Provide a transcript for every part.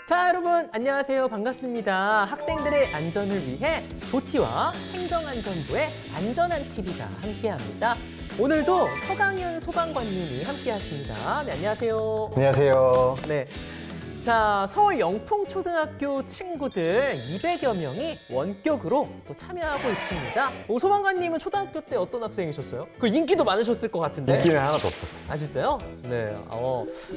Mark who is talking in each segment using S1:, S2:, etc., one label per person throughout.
S1: 자, 여러분 안녕하세요. 반갑습니다. 학생들의 안전을 위해 도티와 행정안전부의 안전한 TV가 함께합니다. 오늘도 서강윤 소방관님이 함께하십니다. 네, 안녕하세요.
S2: 안녕하세요.
S1: 네. 자, 서울 영풍초등학교 친구들 200여 명이 원격으로 또 참여하고 있습니다. 소방관님은 초등학교 때 어떤 학생이셨어요? 그 인기도 많으셨을 것 같은데.
S2: 인기는 하나도 없었어요.
S1: 아, 진짜요? 네.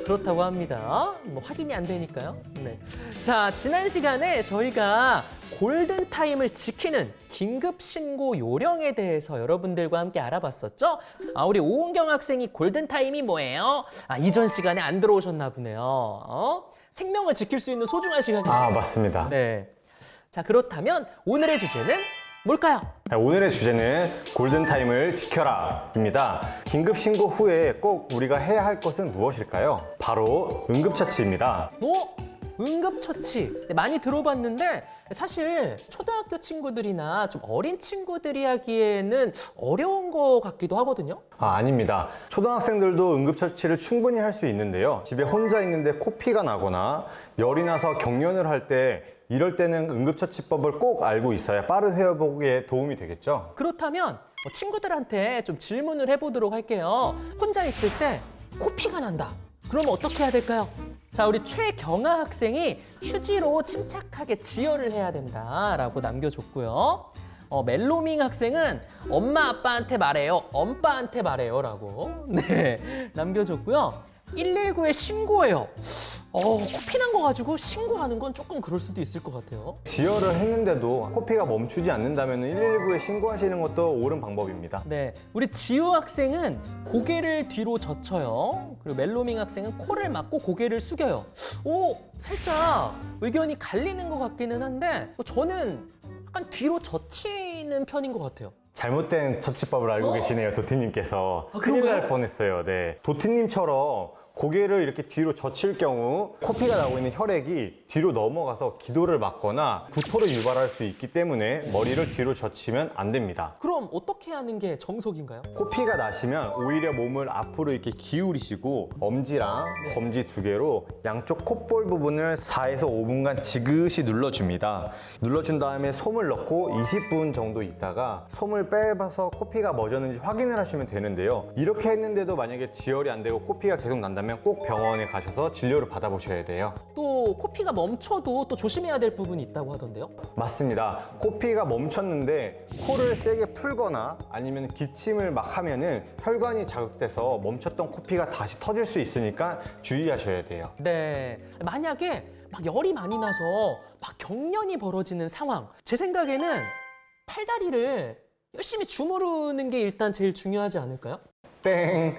S1: 그렇다고 합니다. 뭐 확인이 안 되니까요. 네. 자, 지난 시간에 저희가 골든타임을 지키는 긴급신고 요령에 대해서 여러분들과 함께 알아봤었죠? 우리 오은경 학생이 골든타임이 뭐예요? 이전 시간에 안 들어오셨나 보네요. 생명을 지킬 수 있는 소중한 시간이에요.
S2: 맞습니다.
S1: 네. 자, 그렇다면 오늘의 주제는 뭘까요?
S2: 오늘의 주제는 골든타임을 지켜라입니다. 긴급신고 후에 꼭 우리가 해야 할 것은 무엇일까요? 바로 응급처치입니다.
S1: 응급처치. 네, 많이 들어봤는데 사실 초등학교 친구들이나 좀 어린 친구들이 하기에는 어려운 것 같기도 하거든요.
S2: 아닙니다. 초등학생들도 응급처치를 충분히 할 수 있는데요. 집에 혼자 있는데 코피가 나거나 열이 나서 경련을 할 때 이럴 때는 응급처치법을 꼭 알고 있어야 빠른 회복에 도움이 되겠죠.
S1: 그렇다면 친구들한테 좀 질문을 해보도록 할게요. 혼자 있을 때 코피가 난다. 그럼 어떻게 해야 될까요? 자, 우리 최경아 학생이 휴지로 침착하게 지혈을 해야 된다라고 남겨줬고요. 멜로밍 학생은 엄마 아빠한테 말해요. 엄빠한테 말해요라고 네, 남겨줬고요. 119에 신고해요. 코피 난 거 가지고 신고하는 건 조금 그럴 수도 있을 것 같아요.
S2: 지혈을 했는데도 코피가 멈추지 않는다면 119에 신고하시는 것도 옳은 방법입니다.
S1: 네, 우리 지우 학생은 고개를 뒤로 젖혀요. 그리고 멜로밍 학생은 코를 막고 고개를 숙여요. 살짝 의견이 갈리는 것 같기는 한데 저는 약간 뒤로 젖히는 편인 것 같아요.
S2: 잘못된 처치법을 알고 계시네요, 도티님께서. 큰일
S1: 그런가요?
S2: 날 뻔했어요. 네. 도티님처럼 고개를 이렇게 뒤로 젖힐 경우 코피가 나고 있는 혈액이 뒤로 넘어가서 기도를 막거나 구토를 유발할 수 있기 때문에 머리를 뒤로 젖히면 안 됩니다.
S1: 그럼 어떻게 하는 게 정석인가요?
S2: 코피가 나시면 오히려 몸을 앞으로 이렇게 기울이시고 엄지랑 검지 두 개로 양쪽 콧볼 부분을 4에서 5분간 지그시 눌러줍니다. 눌러준 다음에 솜을 넣고 20분 정도 있다가 솜을 빼봐서 코피가 멎었는지 확인을 하시면 되는데요. 이렇게 했는데도 만약에 지혈이 안 되고 코피가 계속 난다면 꼭 병원에 가셔서 진료를 받아보셔야 돼요.
S1: 또 코피가 멈춰도 또 조심해야 될 부분이 있다고 하던데요?
S2: 맞습니다. 코피가 멈췄는데 코를 세게 풀거나 아니면 기침을 막 하면은 혈관이 자극돼서 멈췄던 코피가 다시 터질 수 있으니까 주의하셔야 돼요.
S1: 네, 만약에 막 열이 많이 나서 막 경련이 벌어지는 상황, 제 생각에는 팔다리를 열심히 주무르는 게 일단 제일 중요하지 않을까요?
S2: 땡!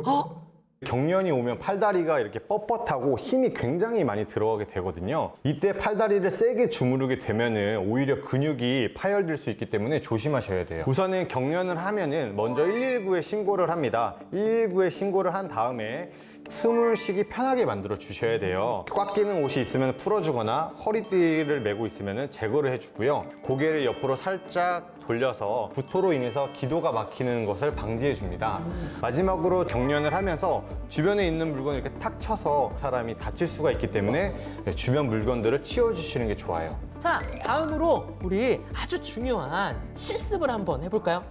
S1: 어?
S2: 경련이 오면 팔다리가 이렇게 뻣뻣하고 힘이 굉장히 많이 들어가게 되거든요. 이때 팔다리를 세게 주무르게 되면은 오히려 근육이 파열될 수 있기 때문에 조심하셔야 돼요. 우선은 경련을 하면은 먼저 119에 신고를 합니다. 119에 신고를 한 다음에 숨을 쉬기 편하게 만들어 주셔야 돼요. 꽉 끼는 옷이 있으면 풀어주거나 허리띠를 메고 있으면 제거를 해주고요. 고개를 옆으로 살짝 돌려서 구토로 인해서 기도가 막히는 것을 방지해 줍니다. 마지막으로 경련을 하면서 주변에 있는 물건을 이렇게 탁 쳐서 사람이 다칠 수가 있기 때문에 주변 물건들을 치워주시는 게 좋아요.
S1: 자, 다음으로 우리 아주 중요한 실습을 한번 해볼까요?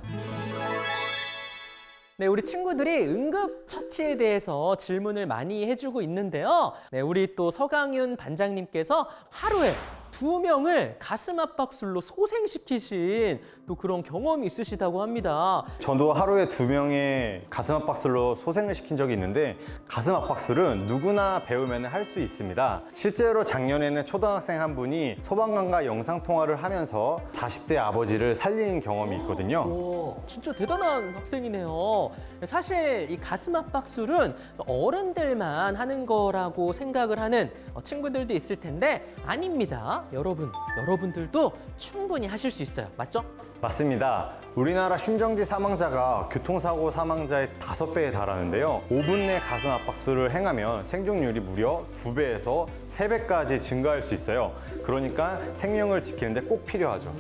S1: 네, 우리 친구들이 응급처치에 대해서 질문을 많이 해주고 있는데요. 네, 우리 또 서강윤 반장님께서 하루에 2명을 가슴 압박술로 소생시키신 또 그런 경험이 있으시다고 합니다.
S2: 저도 하루에 2명의 가슴 압박술로 소생을 시킨 적이 있는데 가슴 압박술은 누구나 배우면 할 수 있습니다. 실제로 작년에는 초등학생 한 분이 소방관과 영상통화를 하면서 40대 아버지를 살린 경험이 있거든요.
S1: 오, 진짜 대단한 학생이네요. 사실 이 가슴 압박술은 어른들만 하는 거라고 생각을 하는 친구들도 있을 텐데 아닙니다. 여러분들도 충분히 하실 수 있어요. 맞죠?
S2: 맞습니다. 우리나라 심정지 사망자가 교통사고 사망자의 5배에 달하는데요. 5분 내 가슴 압박술을 행하면 생존율이 무려 2배에서 3배까지 증가할 수 있어요. 그러니까 생명을 지키는데 꼭 필요하죠.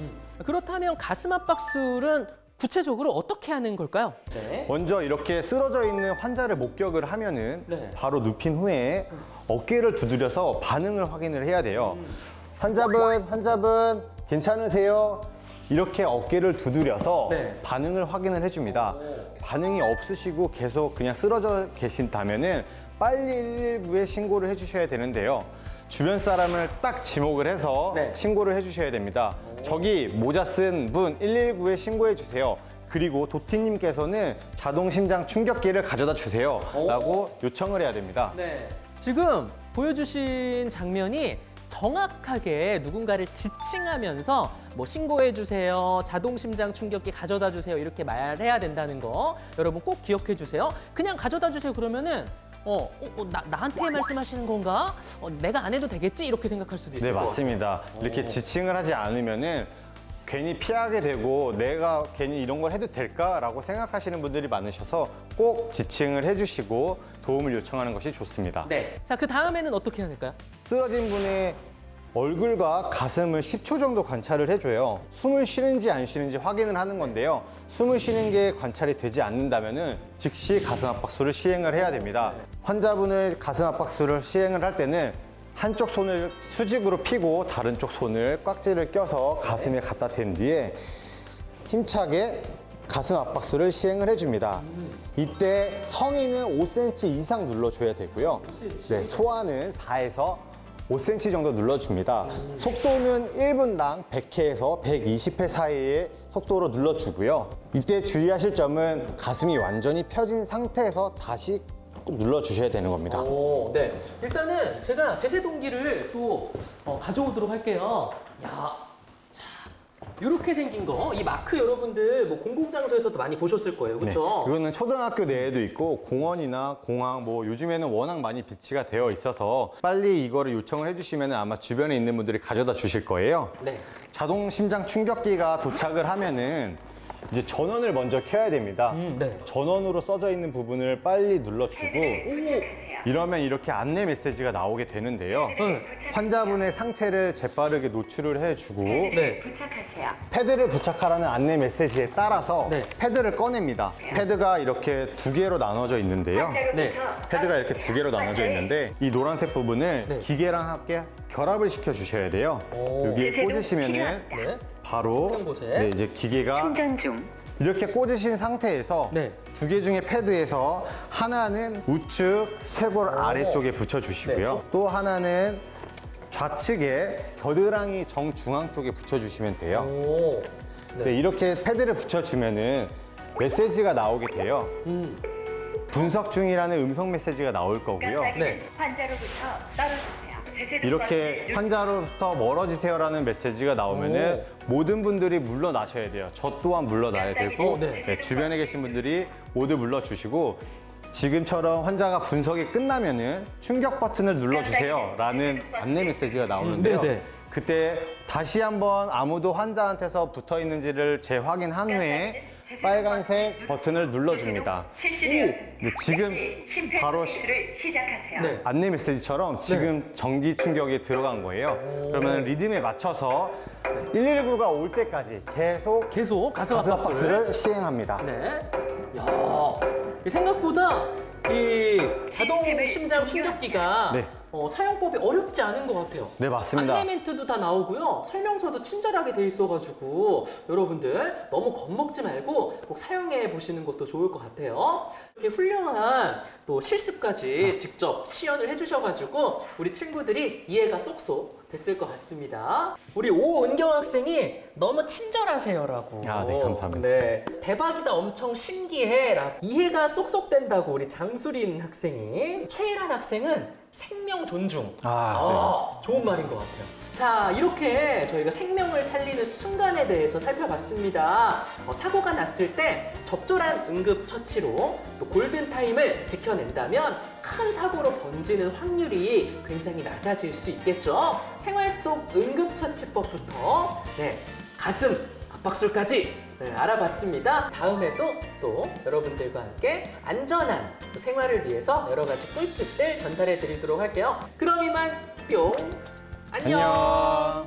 S1: 그렇다면 가슴 압박술은 구체적으로 어떻게 하는 걸까요? 네.
S2: 먼저 이렇게 쓰러져 있는 환자를 목격을 하면은
S1: 네.
S2: 바로 눕힌 후에 어깨를 두드려서 반응을 확인을 해야 돼요. 환자분 괜찮으세요? 이렇게 어깨를 두드려서
S1: 네.
S2: 반응을 확인을 해줍니다. 반응이 없으시고 계속 그냥 쓰러져 계신다면은 빨리 119에 신고를 해주셔야 되는데요. 주변 사람을 딱 지목을 해서
S1: 네.
S2: 신고를 해주셔야 됩니다. 저기 모자 쓴 분 119에 신고해 주세요. 그리고 도티님께서는 자동 심장 충격기를 가져다 주세요. 라고 요청을 해야 됩니다.
S1: 네. 지금 보여주신 장면이 정확하게 누군가를 지칭하면서 뭐 신고해 주세요, 자동 심장 충격기 가져다 주세요 이렇게 말해야 된다는 거 여러분 꼭 기억해 주세요. 그냥 가져다 주세요 그러면은 나한테 말씀하시는 건가? 내가 안 해도 되겠지 이렇게 생각할 수도 있을
S2: 네,
S1: 것 같아요.
S2: 맞습니다. 이렇게 지칭을 하지 않으면은 괜히 피하게 되고 내가 괜히 이런 걸 해도 될까라고 생각하시는 분들이 많으셔서 꼭 지칭을 해주시고 도움을 요청하는 것이 좋습니다.
S1: 네. 자, 그 다음에는 어떻게 해야 될까요?
S2: 쓰러진 분의 얼굴과 가슴을 10초 정도 관찰을 해줘요. 숨을 쉬는지 안 쉬는지 확인을 하는 건데요. 숨을 쉬는 게 관찰이 되지 않는다면 즉시 가슴 압박수를 시행을 해야 됩니다. 환자분의 가슴 압박수를 시행을 할 때는 한쪽 손을 수직으로 펴고 다른 쪽 손을 꽉지를 껴서 가슴에 갖다 댄 뒤에 힘차게 가슴 압박수를 시행을 해줍니다. 이때 성인은 5cm 이상 눌러줘야 되고요. 네, 소아는 4에서 5cm 정도 눌러줍니다. 속도는 1분당 100회에서 120회 사이의 속도로 눌러주고요. 이때 주의하실 점은 가슴이 완전히 펴진 상태에서 다시 눌러주셔야 되는 겁니다.
S1: 오, 네. 일단은 제가 제세 동기를 또 가져오도록 할게요. 야, 자, 이렇게 생긴 거, 이 마크 여러분들 뭐 공공장소에서도 많이 보셨을 거예요, 그렇죠?
S2: 네, 이거는 초등학교 내에도 있고 공원이나 공항 뭐 요즘에는 워낙 많이 비치가 되어 있어서 빨리 이거를 요청을 해주시면 아마 주변에 있는 분들이 가져다 주실 거예요.
S1: 네.
S2: 자동 심장 충격기가 도착을 하면은 이제 전원을 먼저 켜야 됩니다.
S1: 네.
S2: 전원으로 써져 있는 부분을 빨리 눌러주고 이러면 이렇게 안내 메시지가 나오게 되는데요.
S1: 네.
S2: 환자분의 상체를 재빠르게 노출을 해주고
S1: 네.
S3: 부착하세요.
S2: 패드를 부착하라는 안내 메시지에 따라서
S1: 네.
S2: 패드를 꺼냅니다. 패드가 이렇게 두 개로 나눠져 있는데요.
S1: 네.
S2: 패드가 이렇게 두 개로 나눠져 있는데 이 노란색 부분을
S1: 네.
S2: 기계랑 함께 결합을 시켜 주셔야 돼요.
S1: 오.
S2: 여기에
S3: 제대로
S2: 꽂으시면은
S3: 필요합니다.
S1: 네.
S2: 바로
S1: 어떤 곳에?
S2: 네, 이제 기계가
S3: 충전 중.
S2: 이렇게 꽂으신 상태에서
S1: 네.
S2: 두 개 중에 패드에서 하나는 우측 쇄골 아래쪽에 붙여주시고요.
S1: 네.
S2: 또 하나는 좌측에 겨드랑이 정중앙 쪽에 붙여주시면 돼요.
S1: 오.
S2: 네, 이렇게 패드를 붙여주면은 메시지가 나오게 돼요. 분석 중이라는 음성 메시지가 나올 거고요.
S1: 네.
S3: 환자로부터 떨어지세요. 제세를
S2: 이렇게
S3: 써주세요.
S2: 환자로부터 멀어지세요라는 메시지가 나오면은 모든 분들이 물러나셔야 돼요. 저 또한 물러나야 되고
S1: 네.
S2: 네, 주변에 계신 분들이 모두 물러주시고 지금처럼 환자가 분석이 끝나면은 충격 버튼을 눌러주세요라는 안내 메시지가 나오는데요.
S1: 네네.
S2: 그때 다시 한번 아무도 환자한테서 붙어 있는지를 재확인한 후에 빨간색 버튼을 눌러줍니다.
S3: 실시되었습니다.
S2: 네, 지금 바로
S3: 실시를 시작하세요.
S1: 네.
S2: 안내 메시지처럼 지금 전기 충격이 들어간 거예요. 그러면 리듬에 맞춰서 119가 올 때까지 계속
S1: 가슴
S2: 가슴
S1: 압박수를.
S2: 압박수를 시행합니다.
S1: 네. 야, 이 생각보다 이 자동 심장 충격기가
S2: 네.
S1: 사용법이 어렵지 않은 것 같아요.
S2: 네, 맞습니다.
S1: 안내 멘트도 다 나오고요. 설명서도 친절하게 돼 있어가지고 여러분들 너무 겁먹지 말고 꼭 사용해 보시는 것도 좋을 것 같아요. 이렇게 훌륭한 또 실습까지 직접 시연을 해주셔가지고 우리 친구들이 이해가 쏙쏙 됐을 것 같습니다. 우리 오은경 학생이 너무 친절하세요라고.
S2: 아, 네, 감사합니다.
S1: 네, 대박이다, 엄청 신기해라고. 이해가 쏙쏙 된다고 우리 장수린 학생이. 최일한 학생은 생명 존중. 좋은 말인 것 같아요. 자, 이렇게 저희가 생명을 살리는 순간에 대해서 살펴봤습니다. 사고가 났을 때 적절한 응급처치로 또 골든타임을 지켜낸다면 큰 사고로 번지는 확률이 굉장히 낮아질 수 있겠죠. 생활 속 응급처치법부터 가슴 압박술까지 알아봤습니다. 다음에도 또 여러분들과 함께 안전한 생활을 위해서 여러 가지 꿀팁들 전달해 드리도록 할게요. 그럼 이만 뿅! 안녕.